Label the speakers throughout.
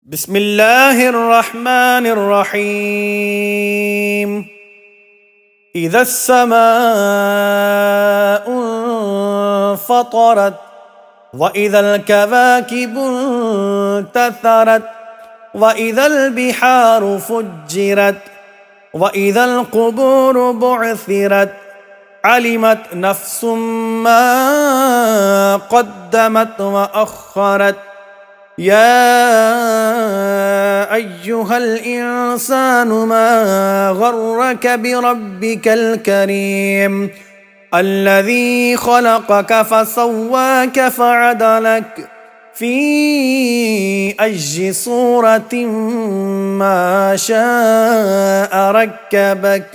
Speaker 1: بسم الله الرحمن الرحيم. إذا السماء انفطرت وإذا الكواكب انتثرت وإذا البحار فجرت وإذا القبور بعثرت علمت نفس ما قدمت وأخرت. يا أيها الإنسان ما غرك بربك الكريم الذي خلقك فسواك فعدلك في أي صورة ما شاء ركبك.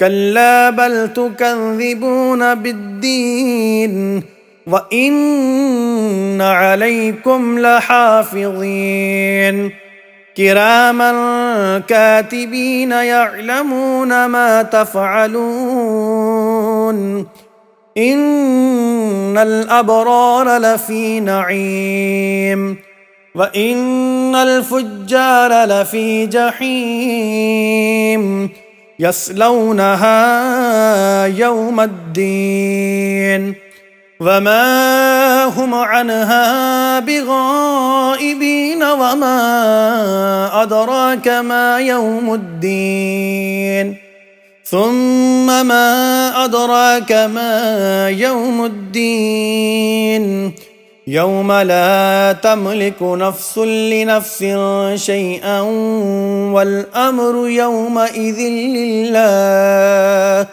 Speaker 1: كلا بل تكذبون بالدين وإن عليكم لحافظين كراما كاتبين يعلمون ما تفعلون. إن الأبرار لفي نعيم وإن الفجار لفي جحيم يصلونها يوم الدين وما هم عنها بغائبين. وما أدراك ما يوم الدين ثم ما أدراك ما يوم الدين يوم لا تملك نفس لنفس شيئا والأمر يومئذ لله